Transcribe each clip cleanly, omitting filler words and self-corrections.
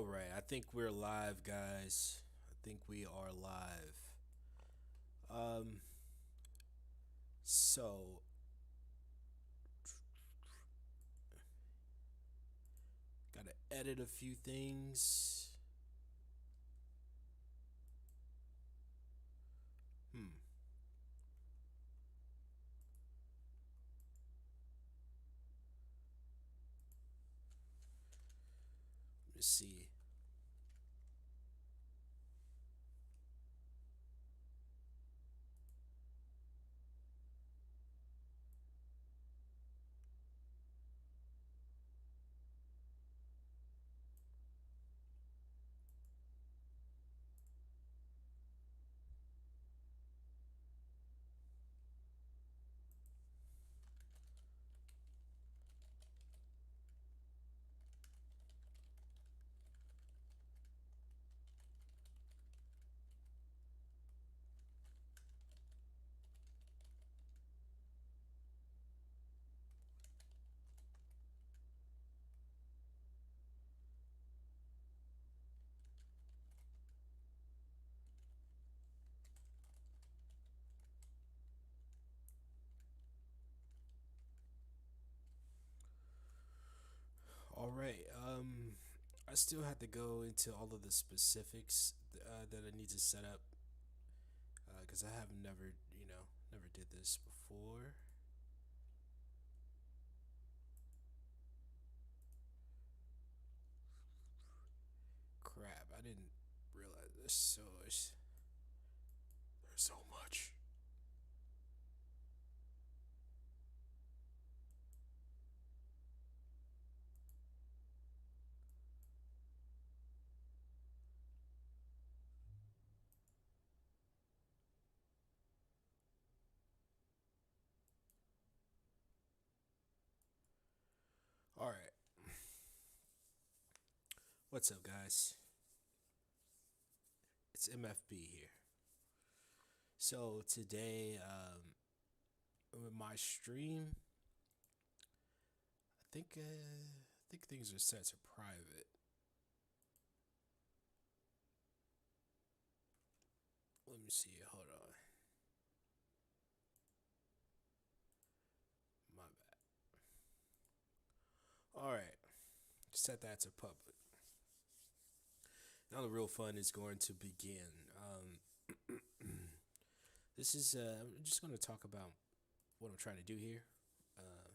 All right, I think we're live, guys. I think we are live. Um, so gotta edit a few things. Hmm. Let's see. All right. I still have to go into all of the specifics that I need to set up because I have never did this before. Crap! I didn't realize this. There's so much. All right. What's up, guys? It's MFB here. So today, with my stream, I think things are set to private. Let me see. Hold on. My bad. All right. Set that to public. Now the real fun is going to begin. This is. I'm just going to talk about what I'm trying to do here.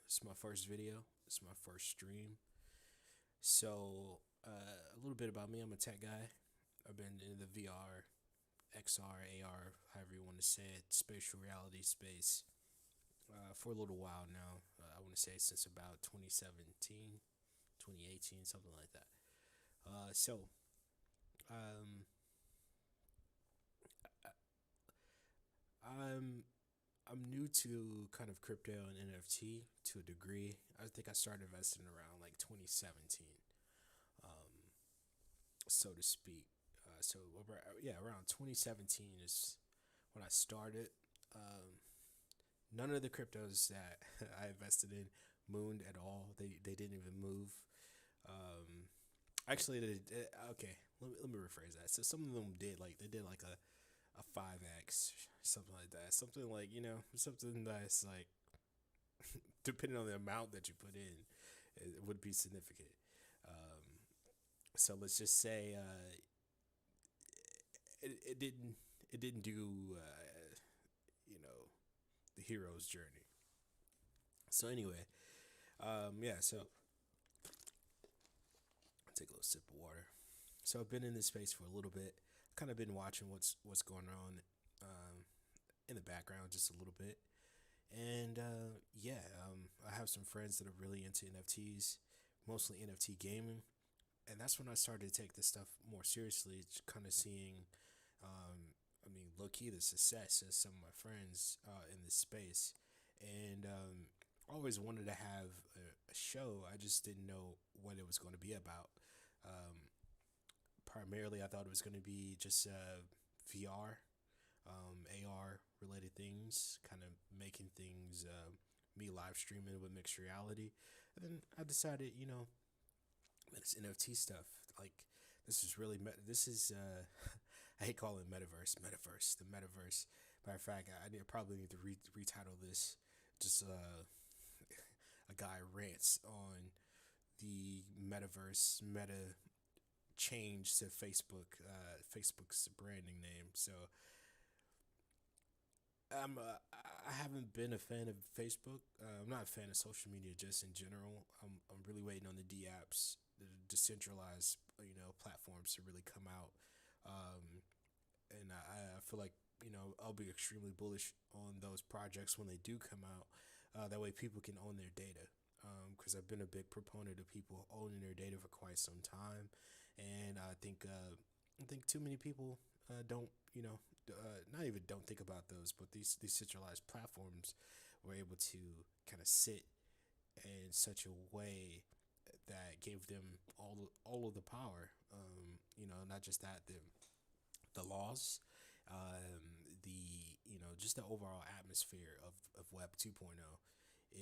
It's my first video. It's my first stream. So a little bit about me. I'm a tech guy. I've been in the VR, XR, AR, however you want to say it, spatial reality space for a little while now. I want to say since about 2017, 2018, something like that. Um, I'm I'm new to kind of crypto and NFT to a degree. I think I started investing around like 2017, um, so to speak. Around 2017 is when I started. Um, None of the cryptos that I invested in mooned at all. They didn't even move. Um, Actually, okay. Let me rephrase that. So some of them did like they did like a 5x, something like that. Something like something that's like depending on the amount that you put in, it would be significant. Um, so let's just say it didn't do you know the hero's journey. So anyway, yeah. So take a little sip of water. So I've been in this space for a little bit. Kind of been watching what's going on in the background just a little bit. And I have some friends that are really into NFTs, mostly NFT gaming, and that's when I started to take this stuff more seriously. Kind of seeing, low key the success of some of my friends in this space, and I always wanted to have a show. I just didn't know what it was going to be about. Um, Primarily, I thought it was going to be just VR, AR related things, kind of making things, me live streaming with mixed reality. And then I decided, it's NFT stuff. Like, This is really this is I hate calling it the metaverse. Matter of fact, probably need to retitle this just a guy rants on the metaverse meta change to Facebook's branding name. So I haven't been a fan of Facebook. I'm not a fan of social media just in general. I'm really waiting on the D apps, the decentralized platforms to really come out. And I feel like I'll be extremely bullish on those projects when they do come out. That way people can own their data. Because I've been a big proponent of people owning their data for quite some time, and I think too many people don't not even don't think about those, but these centralized platforms were able to kind of sit in such a way that gave them all of the power. Not just that, the laws, the just the overall atmosphere of Web 2.0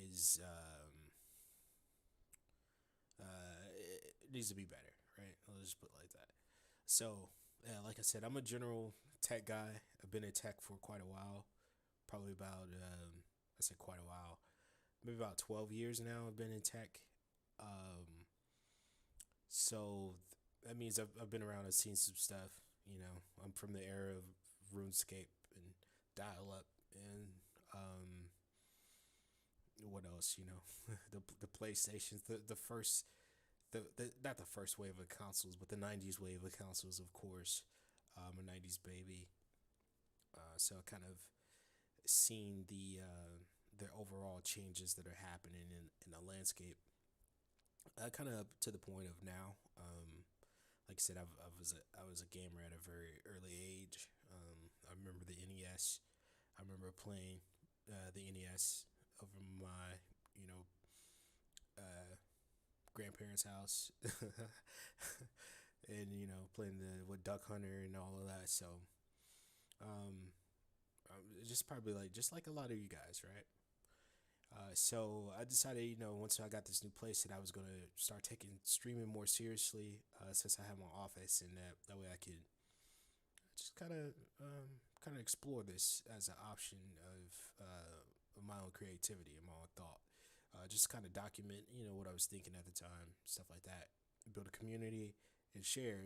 is it needs to be better, right? I'll just put it like that. So, yeah, like I said, I'm a general tech guy. I've been in tech for quite a while, probably about I said quite a while, maybe about 12 years now. I've been in tech. Um, so that means I've been around. I've seen some stuff. I'm from the era of RuneScape and dial up and what else? The PlayStations, the first the not the first wave of consoles, but the '90s wave of consoles, of course. I'm a '90s baby, so I kind of seen the overall changes that are happening in the landscape. Kind of up to the point of now. Like I said, I was a gamer at a very early age. I remember the NES. I remember playing the NES over my you know uh, grandparents' house, and playing the with Duck Hunter and all of that. So um, just probably like just like a lot of you guys, right? So I decided, once I got this new place, that I was gonna start taking streaming more seriously, since I have my office, and that way I could just kind of explore this as an option of my own creativity and my own thought. Just kind of document, what I was thinking at the time, stuff like that. Build a community and share,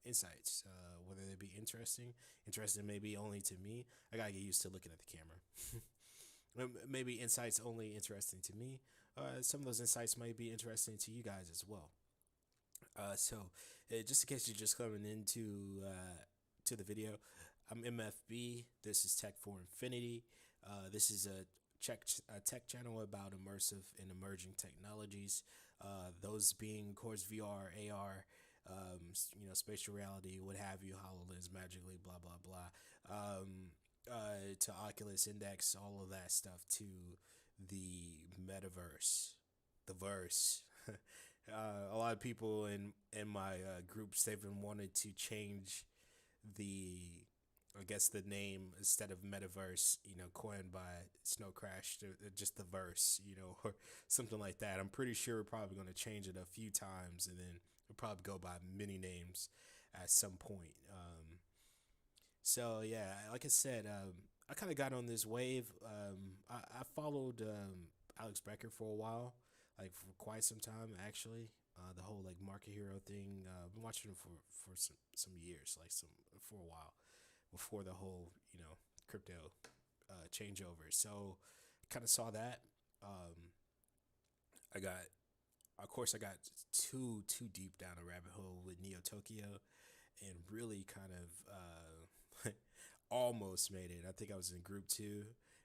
insights, whether they be interesting maybe only to me. I gotta get used to looking at the camera. Maybe insights only interesting to me. Some of those insights might be interesting to you guys as well. So just in case you're just coming into to the video, I'm MFB. This is Tech for Infinity. This is a tech channel about immersive and emerging technologies. Those being, of course, VR, AR, spatial reality, what have you, HoloLens, magically, blah blah blah. To Oculus Index, all of that stuff, to the metaverse, the verse. A lot of people in my groups, they've been wanted to change the I guess the name, instead of metaverse, coined by Snow Crash, to just the verse, or something like that. I'm pretty sure we're probably going to change it a few times, and then we'll probably go by many names at some point. So yeah, like I said, I kind of got on this wave. I followed Alex Becker for a while, like for quite some time actually. The whole like market hero thing. I've been watching him for some years, like some for a while, before the whole crypto changeover. So kind of saw that. I got, of course, I got too deep down a rabbit hole with Neo Tokyo, and really kind of almost made it. I think I was in group two,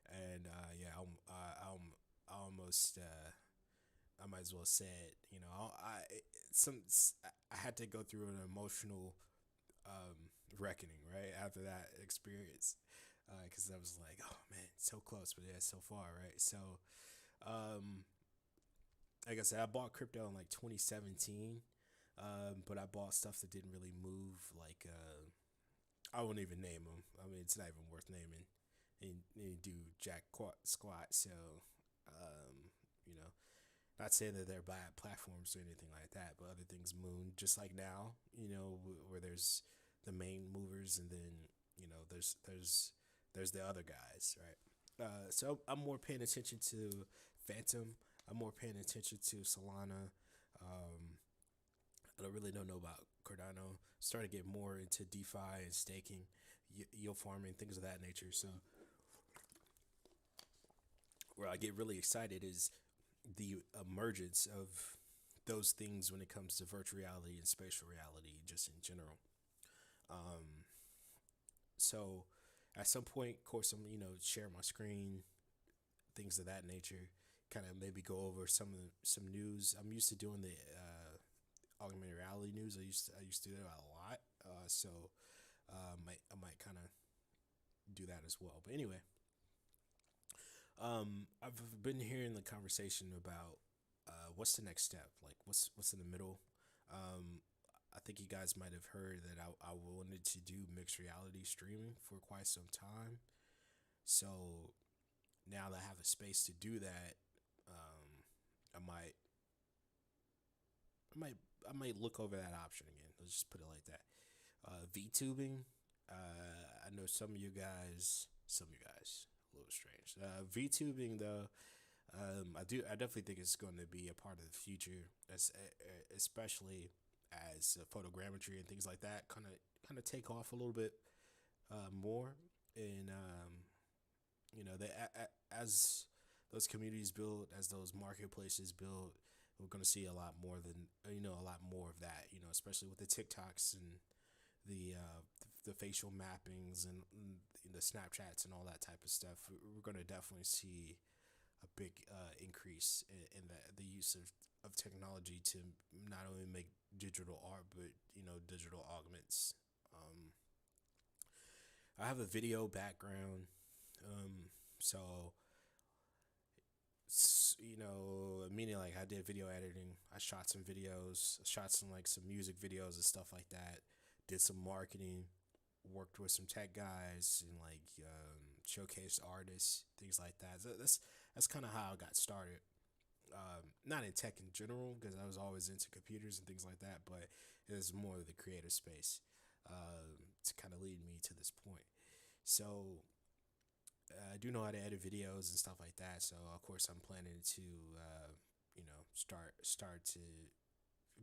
and yeah, I almost. I might as well say it. Some I had to go through an emotional reckoning right after that experience, because I was like, oh man, so close, but yeah, so far, right? So, um, like I said, I bought crypto in like 2017, but I bought stuff that didn't really move. Like, I won't even name them. I mean, it's not even worth naming. And do jack squat. So, you know, Not saying that they're bad platforms or anything like that, but other things moon just like now. Where there's the main movers, and then there's the other guys, right? So I'm more paying attention to Fantom. I'm more paying attention to Solana. Um, I don't really don't know about Cardano. Starting to get more into DeFi and staking, yield farming, things of that nature. So where I get really excited is the emergence of those things when it comes to virtual reality and spatial reality, just in general. So at some point, of course, I'm share my screen, things of that nature. Kind of maybe go over some news. I'm used to doing the augmented reality news. I used to do that a lot. So I might kind of do that as well. But anyway, I've been hearing the conversation about what's the next step. Like what's in the middle. Um, I think you guys might have heard that I wanted to do mixed reality streaming for quite some time. So now that I have a space to do that, um, I might I might I might look over that option again. Let's just put it like that. VTubing. I know some of you guys, a little strange. VTubing though, I definitely think it's going to be a part of the future, especially as photogrammetry and things like that kind of take off a little bit more, and as those communities build, as those marketplaces build, we're going to see a lot more than a lot more of that. Especially with the TikToks and the facial mappings and the Snapchats and all that type of stuff. We're going to definitely see a big increase in the use of technology to not only make digital art, but digital augments. I have a video background, so meaning like I did video editing. I shot some videos, shot some music videos and stuff like that. Did some marketing, worked with some tech guys, and showcased artists, things like that. So that's kind of how I got started. Not in tech in general, because I was always into computers and things like that, but it was more of the creative space to kind of lead me to this point. So I do know how to edit videos and stuff like that. So of course I'm planning to start to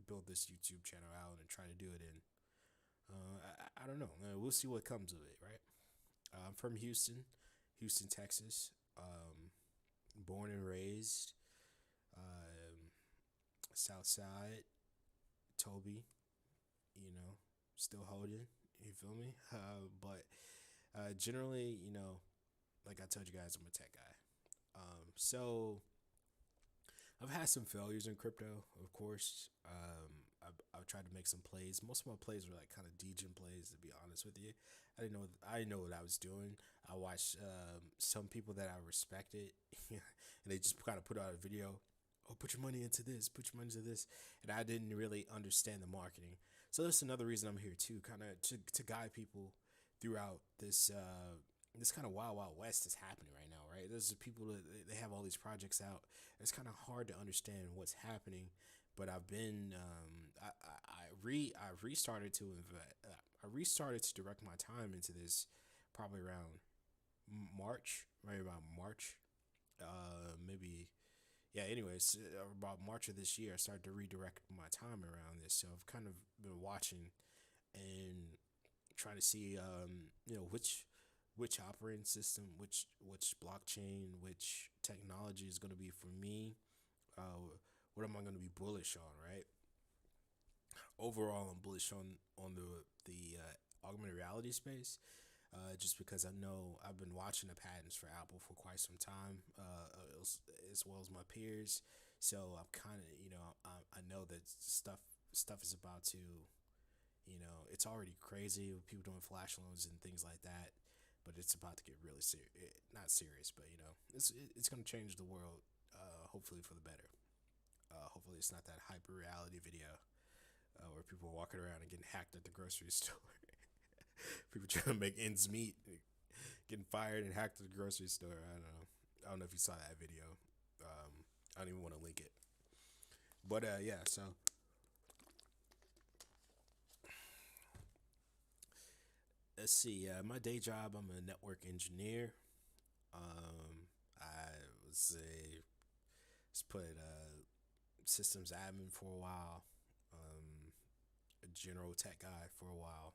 build this YouTube channel out and try to do it in. I don't know. We'll see what comes of it, right? I'm from Houston, Texas. Born and raised, South Side, Toby. Still holding. You feel me? But generally, like I told you guys, I'm a tech guy. So I've had some failures in crypto, of course. I've tried to make some plays. Most of my plays were like kind of degen plays, to be honest with you. I didn't know what I was doing. I watched some people that I respected, and they just kind of put out a video. Oh, put your money into this. Put your money into this, and I didn't really understand the marketing. So that's another reason I'm here too, kind of to guide people throughout this kind of wild west is happening right now, right? There's people that they have all these projects out. It's kind of hard to understand what's happening, but I've been I restarted to I restarted to direct my time into this probably around March, right about March, maybe yeah. Anyways, about March of this year, I started to redirect my time around this. So I've kind of been watching and trying to see which operating system, which blockchain, which technology is going to be for me. What am I going to be bullish on, right? Overall, I'm bullish on the augmented reality space, just because I know I've been watching the patents for Apple for quite some time, as well as my peers. So I'm kind of I know that stuff is about to it's already crazy with people doing flash loans and things like that, but it's about to get really serious. Not serious, but it's going to change the world. Hopefully for the better. Hopefully it's not that hyper reality video where people are walking around and getting hacked at the grocery store. People trying to make ends meet, getting fired and hacked at the grocery store. I don't know. I don't know if you saw that video. I don't even want to link it. But yeah, so let's see. My day job, I'm a network engineer. I was a let's put systems admin for a while, a general tech guy for a while.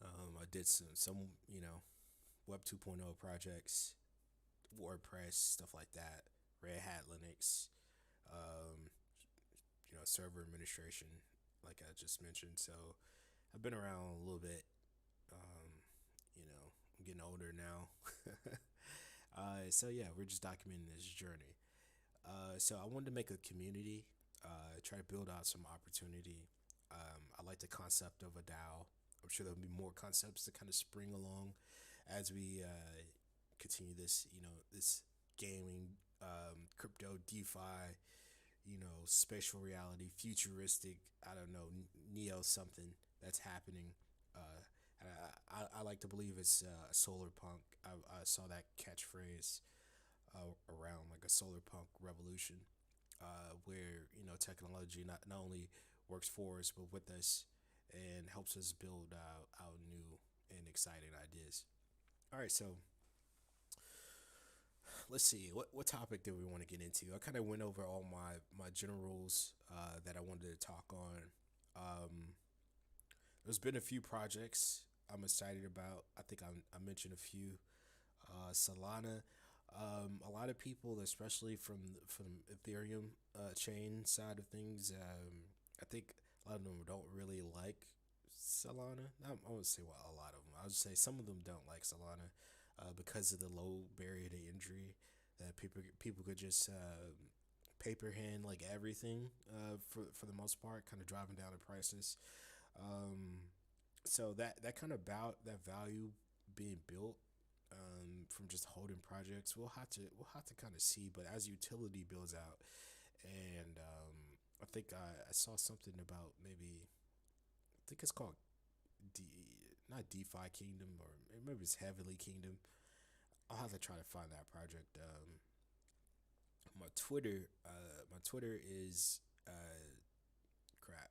I did some Web 2.0 projects, WordPress stuff like that, Red Hat Linux, um, server administration, like I just mentioned. So I've been around a little bit. Um, I'm getting older now. So yeah, we're just documenting this journey. So I wanted to make a community, try to build out some opportunity. I like the concept of a DAO. I'm sure there'll be more concepts to kind of spring along as we continue this, this gaming, crypto, DeFi, spatial reality, futuristic, I don't know, neo something that's happening. I like to believe it's solar punk. I saw that catchphrase around like a solar punk revolution, where technology not only works for us but with us and helps us build out new and exciting ideas. All right, so let's see what topic do we want to get into. I kind of went over all my generals that I wanted to talk on. There's been a few projects I'm excited about. I think I mentioned a few. Solana. A lot of people, especially from Ethereum chain side of things, I think a lot of them don't really like Solana. I won't say a lot of them. I would say some of them don't like Solana because of the low barrier to entry. That people could just paper hand like everything for the most part, kind of driving down the prices. Um, so that kind of that value being built from just holding projects, we'll have to kind of see. But as utility builds out, and I think I saw something about maybe I think it's called D not DeFi Kingdom, or maybe it's Heavenly Kingdom. I'll have to try to find that project. My Twitter is crap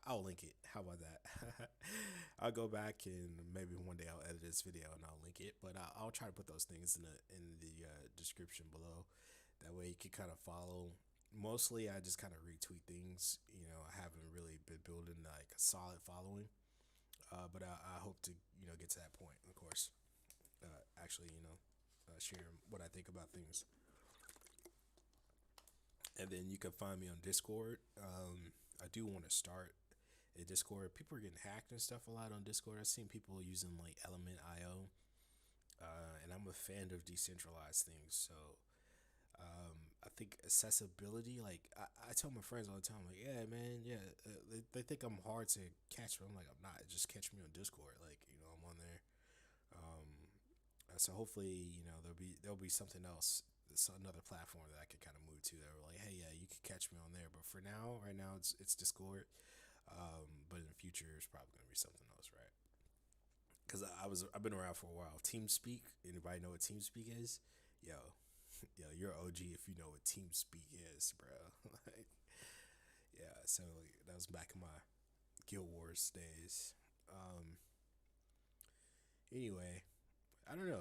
I'll link it. How about that? I'll go back and maybe one day I'll edit this video and I'll link it. But I'll try to put those things in the description below. That way you can kind of follow. Mostly I just kind of retweet things. I haven't really been building like a solid following. But I hope to get to that point. Of course, actually share what I think about things. And then you can find me on Discord. I do want to start a Discord. People are getting hacked and stuff a lot on Discord. I've seen people using like Element IO, and I'm a fan of decentralized things. So I think accessibility. Like I tell my friends all the time, like, yeah, man, yeah, they think I'm hard to catch, but I'm like, I'm not. Just catch me on Discord. Like I'm on there. Um, so hopefully, there'll be something else. It's another platform that I could kind of move to. That were like, hey, yeah, you could catch me on there. But for now, right now, it's Discord. But in the future, it's probably gonna be something else, right? Because I've been around for a while. TeamSpeak. Anybody know what TeamSpeak is? Yo, yo, you're OG if you know what TeamSpeak is, bro. Like, yeah. So that was back in my Guild Wars days. Anyway, I don't know.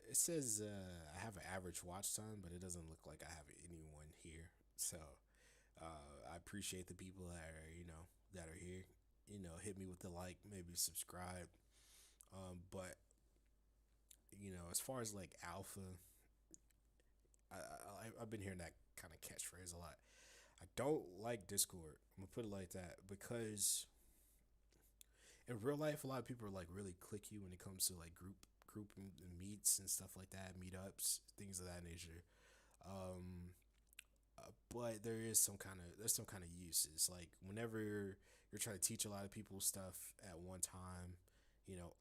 It says I have an average watch time, but it doesn't look like I have anyone here. So I appreciate the people that are that are here. Hit me with the like, maybe subscribe. But as far as like alpha, I've been hearing that kind of catchphrase a lot. I don't like Discord. I'm gonna put it like that because in real life, a lot of people are like really clicky when it comes to like group meets and stuff like that, meetups, things of that nature. Um, but there's some kind of uses. Like whenever you're trying to teach a lot of people stuff at one time,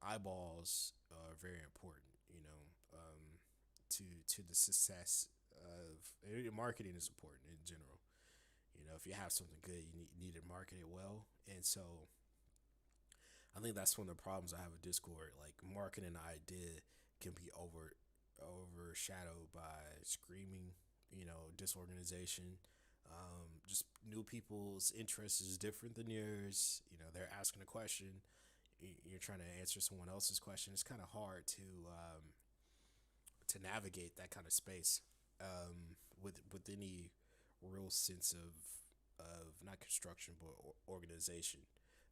eyeballs are very important. To the success of marketing is important in general. If you have something good, you need to market it well, and so I think that's one of the problems I have with Discord. Like marketing an idea can be overshadowed by screaming disorganization. Just new people's interest is different than yours. They're asking a question, you're trying to answer someone else's question. It's kind of hard to navigate that kind of space with any real sense of not construction but organization.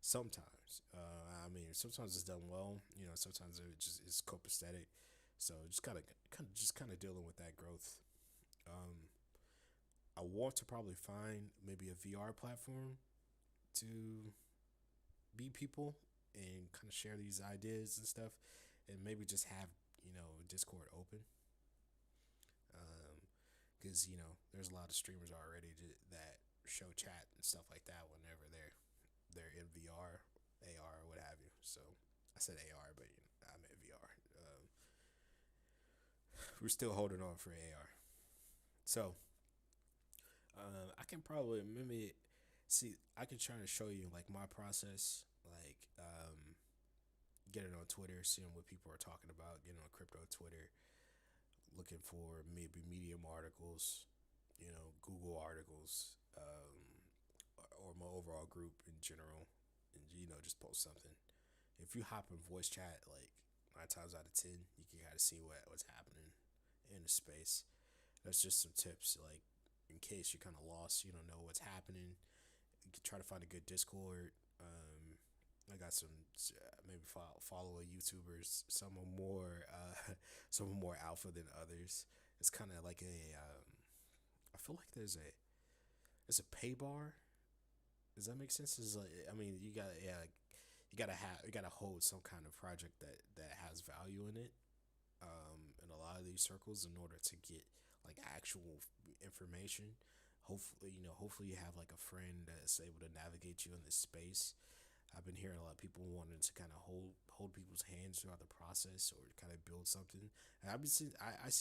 Sometimes, I mean, sometimes it's done well. Sometimes it just is copacetic. So just kind of dealing with that growth. Um, I want to probably find maybe a VR platform to be people and kind of share these ideas and stuff, and maybe just have Discord open, because there's a lot of streamers already that show chat and stuff like that whenever they're in VR, AR, or what have you. So I said AR, but I meant VR. We're still holding on for AR. So I can probably maybe see. I can try to show you like my process, like getting on Twitter, seeing what people are talking about, getting on crypto Twitter, looking for maybe Medium articles, Google articles, or my overall group in general, and just post something. If you hop in voice chat, like 9 times out of 10, you can kind of see what's happening in the space. That's just some tips, like in case you're kind of lost, you don't know what's happening. You can try to find a good Discord. I got some maybe follow YouTubers. Some are more some are more alpha than others. It's kind of like I feel like there's a pay bar. Does that make sense? Is like, I mean, you gotta hold some kind of project that has value in it. In a lot of these circles, in order to get like actual information. Hopefully you have like a friend that's able to navigate you in this space. I've been hearing a lot of people wanting to kind of hold people's hands throughout the process or kind of build something. And I see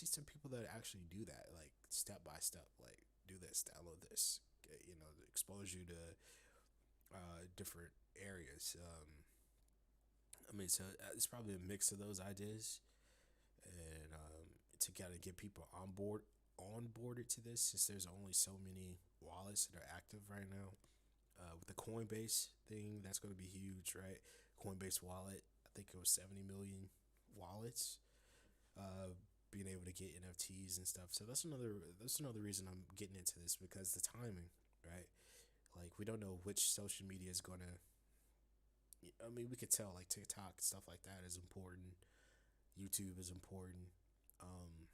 some people that actually do that, like step by step, like do this, download this, expose you to different areas. I mean, so it's probably a mix of those ideas, and to kind of get people onboarded to this, since there's only so many wallets that are active right now. With the Coinbase thing, that's going to be huge, right? Coinbase wallet, I think it was 70 million wallets. Being able to get NFTs and stuff. So that's another reason I'm getting into this, because the timing, right? Like, we don't know which social media is gonna. I mean, we could tell like TikTok stuff like that is important. YouTube is important. Um,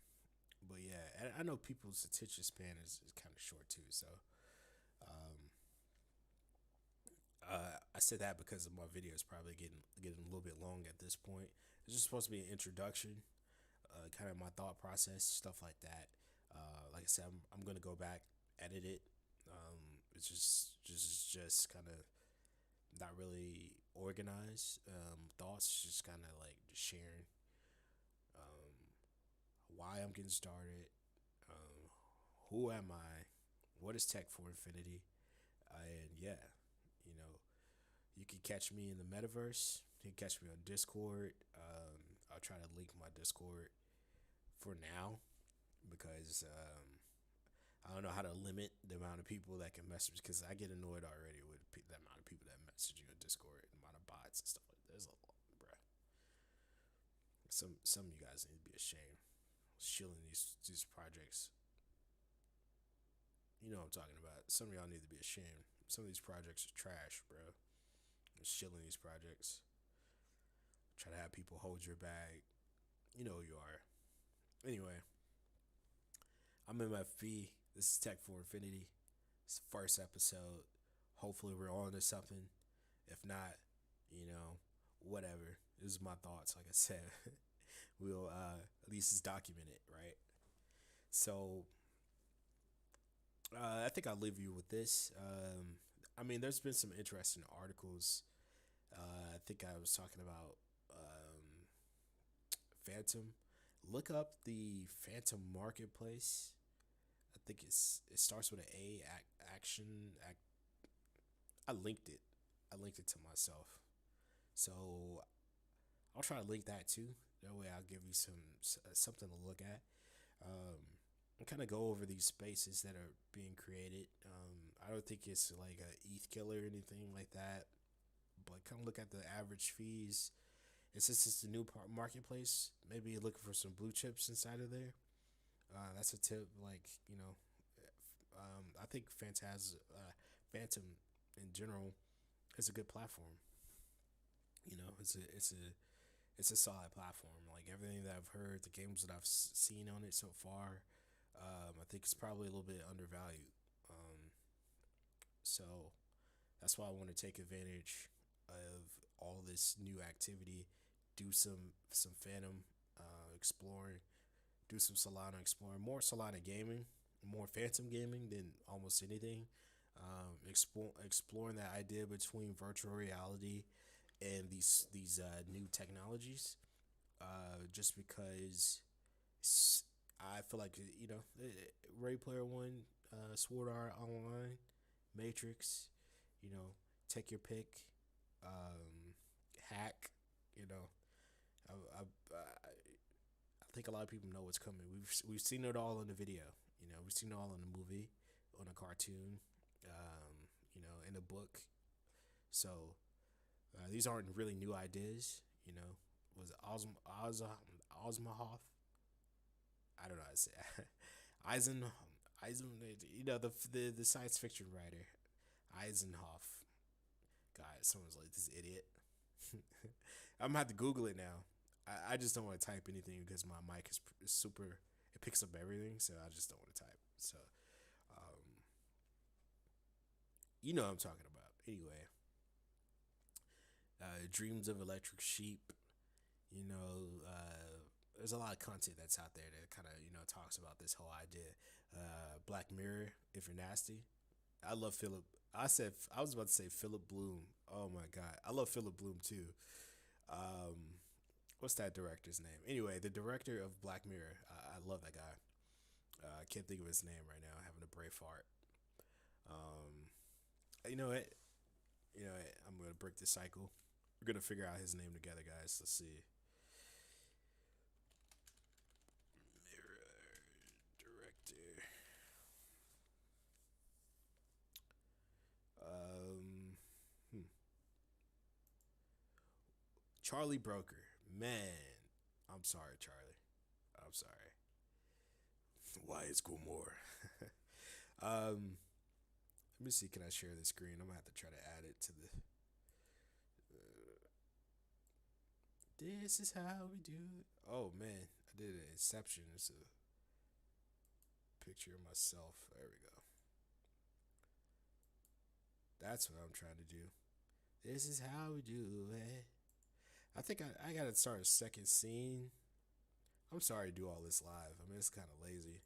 but yeah, I know people's attention span is kind of short too. So um, I said that because of my video is probably getting a little bit long at this point. It's just supposed to be an introduction, kind of my thought process, stuff like that. Like I said, I'm gonna go back, edit it. It's just kind of not really organized thoughts, just kind of like just sharing um, why I'm getting started, um, who am I, what is tech for infinity, and yeah, you know, you can catch me in the metaverse. You can catch me on Discord. I'll try to link my Discord for now, because I don't know how to limit the amount of people that can message, because I get annoyed already with the amount of people that message you on Discord, the amount of bots and stuff like that. There's a lot, bruh. Some of you guys need to be ashamed. Shilling these projects. You know what I'm talking about. Some of y'all need to be ashamed. Some of these projects are trash, bro. Shilling these projects. Try to have people hold your bag. You know who you are. Anyway, I'm MFB. This is Tech for Infinity. It's the first episode. Hopefully we're on to something. If not, whatever. This is my thoughts. Like I said, we'll at least it's documented, right? So I think I'll leave you with this. I mean, there's been some interesting articles. I think I was talking about Fantom. Look up the Fantom Marketplace. I think it starts with an A. Action. I linked it. I linked it to myself. So I'll try to link that too. That way I'll give you something to look at. Um, kind of go over these spaces that are being created. I don't think it's like a ETH killer or anything like that, but kind of look at the average fees. And since it's the new marketplace, maybe you're looking for some blue chips inside of there. That's a tip. Like, I think Fantom in general is a good platform. It's a solid platform. Like everything that I've heard, the games that I've seen on it so far, I think it's probably a little bit undervalued. So that's why I want to take advantage of all this new activity, do some Fantom exploring, do some Solana exploring, more Solana gaming, more Fantom gaming than almost anything. Exploring that idea between virtual reality and these new technologies. Just because I feel like Ready Player One, Sword Art Online, Matrix, you know, take your pick, um, hack, you know. I think a lot of people know what's coming. We've seen it all in the video. We've seen it all in the movie, on a cartoon, in a book. So these aren't really new ideas. Was Osmohoff? I don't know how to say it. Eisen, the science fiction writer, Eisenhoff. God, someone's like this idiot. I'm gonna have to Google it now. I just don't want to type anything because my mic is super. It picks up everything, so I just don't want to type. So, um, what I'm talking about. Anyway, Dreams of Electric Sheep. There's a lot of content that's out there that kind of talks about this whole idea. Black Mirror, if you're nasty. I love Philip. I was about to say Philip Bloom. Oh my god, I love Philip Bloom too. What's that director's name? Anyway, the director of Black Mirror. I love that guy. I can't think of his name right now. Having a brave heart. Um, you know what? I'm gonna break the cycle. We're gonna figure out his name together, guys. Let's see. Mirror director. Um, Charlie Broker. Man, I'm sorry, Charlie. I'm sorry. Why is Gilmore? um, Let me see. Can I share the screen? I'm gonna have to try to add it to the. This is how we do it. Oh man, I did an Inception. It's a picture of myself. There we go. That's what I'm trying to do. This is how we do it. I think I gotta start a second scene. I'm sorry to do all this live. I mean, it's kind of lazy.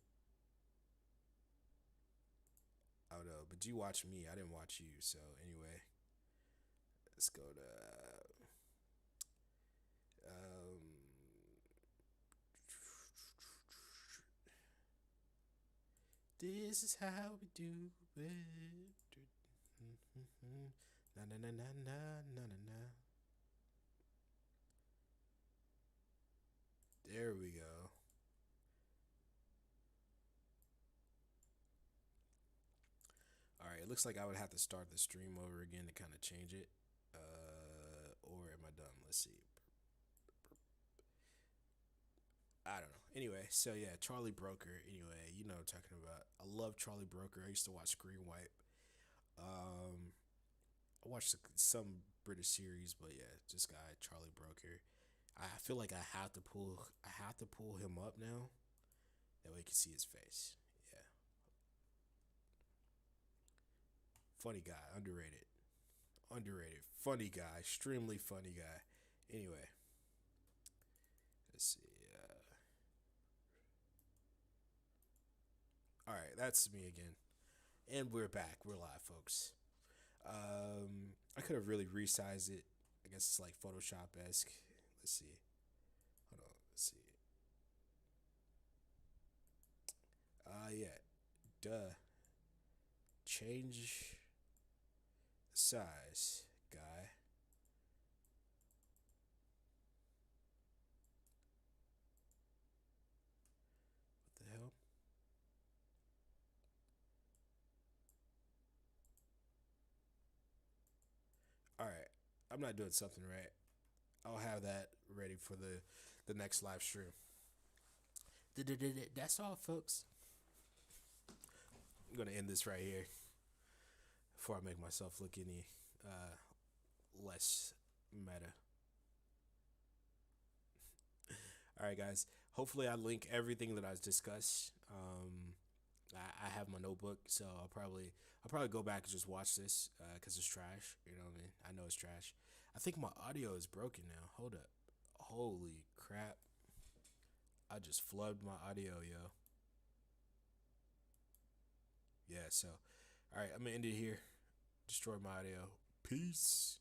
I don't know, but you watch me. I didn't watch you. So anyway, let's go to. This is how we do it. Na na na na na na na na. There we go. All right, it looks like I would have to start the stream over again to kind of change it. Or am I done? Let's see. I don't know. Anyway, so yeah, Charlie Broker. Anyway, you know what I'm talking about. I love Charlie Broker. I used to watch Screen Wipe. I watched some British series, but yeah, this guy Charlie Broker. I feel like I have to pull him up now. That way you can see his face. Yeah, funny guy, underrated, funny guy, extremely funny guy. Anyway, let's see. All right, that's me again, and we're back. We're live, folks. I could have really resized it. I guess it's like Photoshop esque. Let's see. Hold on. Let's see. Yeah. Duh. Change the size, guy. What the hell? All right, I'm not doing something right. I'll have that ready for the next live stream. That's all, folks. I'm gonna end this right here before I make myself look any less meta. All right, guys. Hopefully, I link everything that I discussed. I have my notebook, so I'll probably go back and just watch this because it's trash. You know what I mean? I know it's trash. I think my audio is broken now. Hold up. Holy crap! I just flubbed my audio, yo. Yeah. So, all right, I'm gonna end it here. Destroy my audio. Peace.